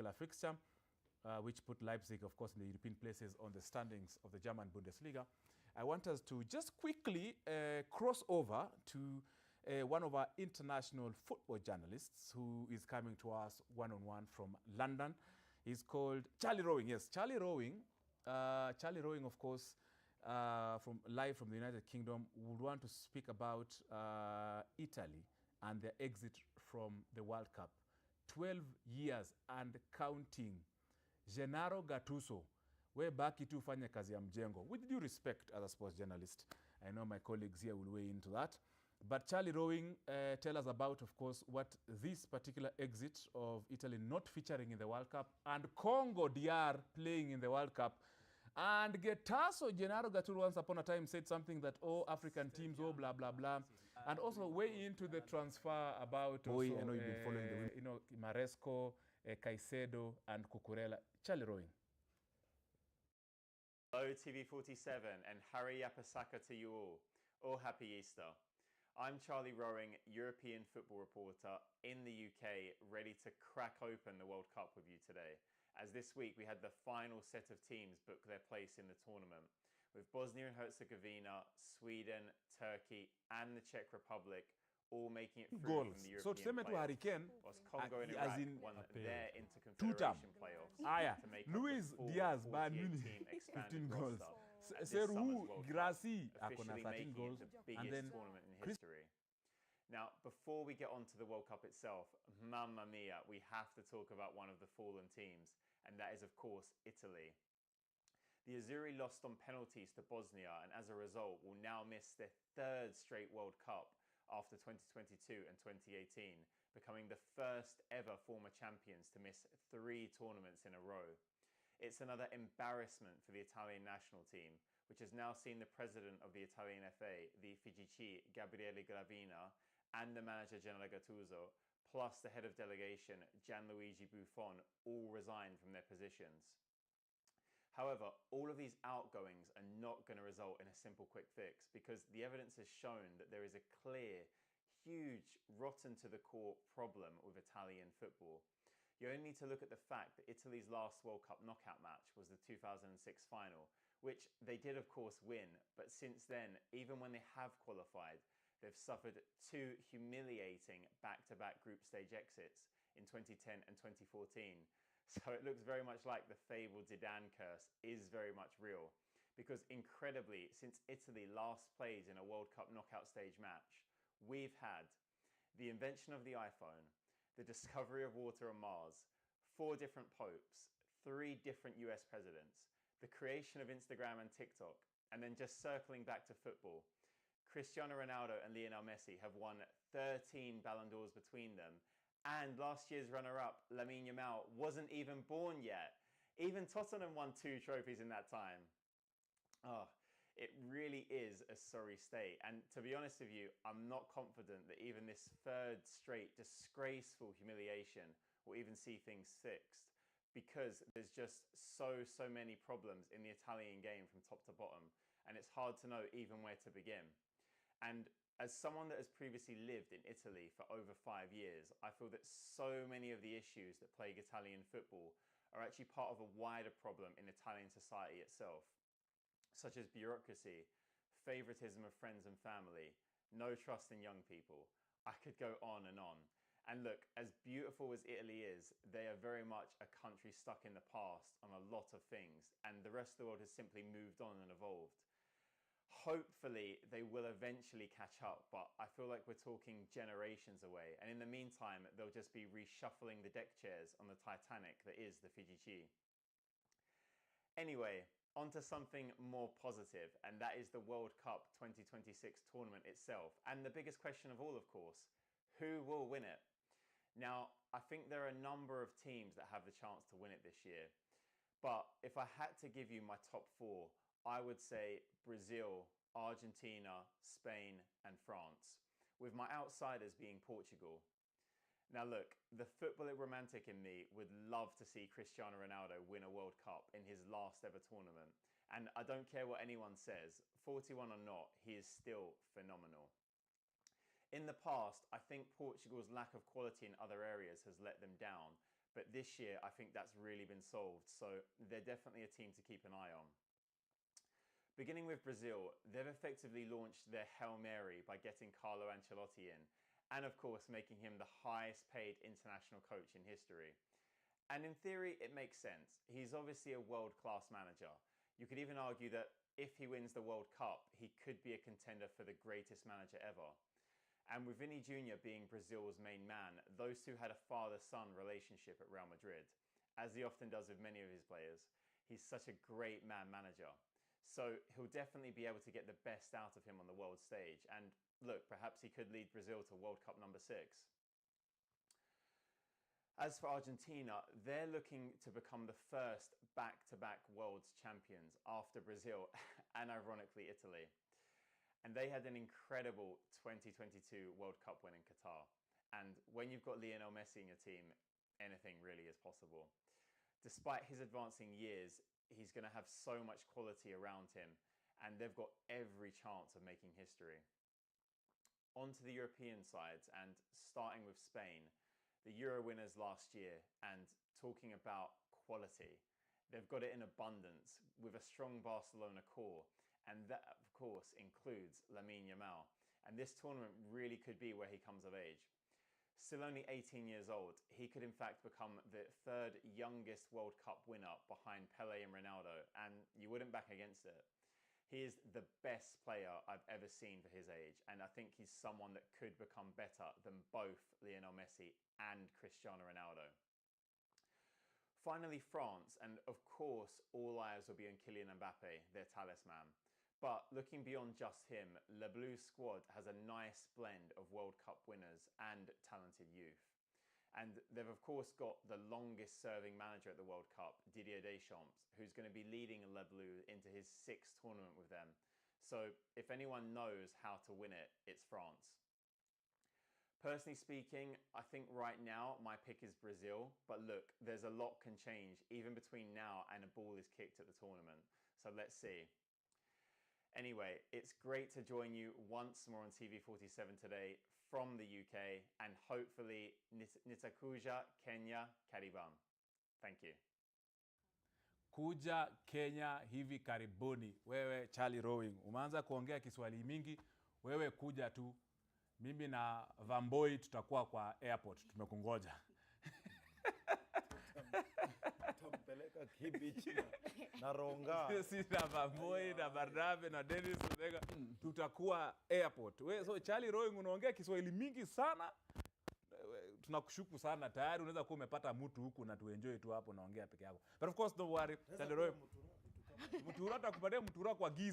particular fixture, which put Leipzig, of course, in the European places on the standings of the German Bundesliga. I want us to just quickly cross over to one of our international football journalists who is coming to us one-on-one from London. He's called Charlie Rowing. Yes, Charlie Rowing. Charlie Rowing, of course, live from the United Kingdom, would want to speak about Italy and their exit from the World Cup. 12 years and counting. Gennaro Gattuso, webaki tu fanya kazi ya mjengo. With due respect as a sports journalist, I know my colleagues here will weigh into that. But Charlie Rowing, tell us about, of course, what this particular exit of Italy not featuring in the World Cup and Congo DR playing in the World Cup. And Getaso, Gennaro Gattuso once upon a time said something that, oh, African teams, oh, blah, blah, blah. And also weigh into the transfer about, also, I know you've been following the Maresco, Caicedo, and Cucurella. Charlie Rowing. Hello, TV47, and Harry Yapasaka to you all. All happy Easter. I'm Charlie Rowing, European football reporter in the UK, ready to crack open the World Cup with you today. As this week we had the final set of teams book their place in the tournament, with Bosnia and Herzegovina, Sweden, Turkey, and the Czech Republic all making it through from the European playoffs, whilst Congo and Iraq won their interconfederation playoffs to make Luis up the Diaz, full Bayern Munich, 15 goals. Seru Girassi, officially making it the biggest tournament in history. Now, before we get on to the World Cup itself, mamma mia, we have to talk about one of the fallen teams, and that is, of course, Italy. The Azzurri lost on penalties to Bosnia, and as a result, will now miss their third straight World Cup after 2022 and 2018, becoming the first ever former champions to miss 3 tournaments in a row. It's another embarrassment for the Italian national team, which has now seen the president of the Italian FA, the FIGC, Gabriele Gravina, and the manager Gennaro Gattuso, plus the head of delegation, Gianluigi Buffon, all resigned from their positions. However, all of these outgoings are not going to result in a simple quick fix, because the evidence has shown that there is a clear, huge, rotten to the core problem with Italian football. You only need to look at the fact that Italy's last World Cup knockout match was the 2006 final, which they did of course win, but since then, even when they have qualified, they've suffered 2 humiliating back-to-back group stage exits in 2010 and 2014. So it looks very much like the fabled Zidane curse is very much real, because incredibly, since Italy last played in a World Cup knockout stage match, we've had the invention of the iPhone, the discovery of water on Mars, 4 different popes, 3 different US presidents, the creation of Instagram and TikTok, and then just circling back to football. Cristiano Ronaldo and Lionel Messi have won 13 Ballon d'Ors between them, and last year's runner-up, Lamine Yamal, wasn't even born yet. Even Tottenham won 2 trophies in that time. Oh, it really is a sorry state. And to be honest with you, I'm not confident that even this third straight disgraceful humiliation will even see things fixed, because there's just so many problems in the Italian game from top to bottom, and it's hard to know even where to begin. And as someone that has previously lived in Italy for over 5 years, I feel that so many of the issues that plague Italian football are actually part of a wider problem in Italian society itself, such as bureaucracy, favoritism of friends and family, no trust in young people. I could go on and on. And look, as beautiful as Italy is, they are very much a country stuck in the past on a lot of things, and the rest of the world has simply moved on and evolved. Hopefully, they will eventually catch up, but I feel like we're talking generations away. And in the meantime, they'll just be reshuffling the deck chairs on the Titanic that is the FIGC. Anyway, on to something more positive, and that is the World Cup 2026 tournament itself. And the biggest question of all, of course, who will win it? Now, I think there are a number of teams that have the chance to win it this year. But if I had to give you my top 4, I would say Brazil, Argentina, Spain, and France, with my outsiders being Portugal. Now look, the footballing romantic in me would love to see Cristiano Ronaldo win a World Cup in his last ever tournament. And I don't care what anyone says, 41 or not, he is still phenomenal. In the past, I think Portugal's lack of quality in other areas has let them down, But this year, I think that's really been solved. So they're definitely a team to keep an eye on. Beginning with Brazil, they've effectively launched their Hail Mary by getting Carlo Ancelotti in, and of course making him the highest paid international coach in history. And in theory, it makes sense. He's obviously a world-class manager. You could even argue that if he wins the World Cup, he could be a contender for the greatest manager ever. And with Vini Jr. being Brazil's main man, those two had a father-son relationship at Real Madrid, as he often does with many of his players. He's such a great man manager. So he'll definitely be able to get the best out of him on the world stage. And look, perhaps he could lead Brazil to World Cup number 6. As for Argentina, they're looking to become the first back-to-back world's champions after Brazil and ironically Italy. And they had an incredible 2022 World Cup win in Qatar. And when you've got Lionel Messi in your team, anything really is possible. Despite his advancing years, he's going to have so much quality around him, and they've got every chance of making history. On to the European sides, and starting with Spain, the Euro winners last year, and talking about quality. They've got it in abundance with a strong Barcelona core, and that, of course, includes Lamine Yamal. And this tournament really could be where he comes of age. Still only 18 years old, he could in fact become the third youngest World Cup winner behind Pelé and Ronaldo, and you wouldn't back against it. He is the best player I've ever seen for his age, and I think he's someone that could become better than both Lionel Messi and Cristiano Ronaldo. Finally, France, and of course, all eyes will be on Kylian Mbappe, their talisman. But looking beyond just him, Le Bleu squad has a nice blend of World Cup winners and talented youth. And they've of course got the longest serving manager at the World Cup, Didier Deschamps, who's going to be leading Le Bleu into his 6th tournament with them. So if anyone knows how to win it, it's France. Personally speaking, I think right now my pick is Brazil, but look, there's a lot can change even between now and a ball is kicked at the tournament. So let's see. Anyway, it's great to join you once more on TV47 today from the UK, and hopefully nitakuja Kenya karibuni. Thank you. Kuja Kenya hivi karibuni. Wewe Charlie Rowing, umeanza kuongea Kiswahili mingi, wewe kuja tu. Mimi na Vamboi tutakuwa kwa airport, tumekungoja. Tampeleka kibichi na Ronga. Sisi na Vamboi na Barnabe na Dennis tutakuwa airport. So Charlie Rowing unaongea Kiswahili mingi sana. Tunakushuku sana, tayari unaweza kuwa umepata mtu huku na tuenjoy tu hapo naongea peke yako. But of course don't worry, Charlie Rowing. Mtura atakupatia mtura kwa giza.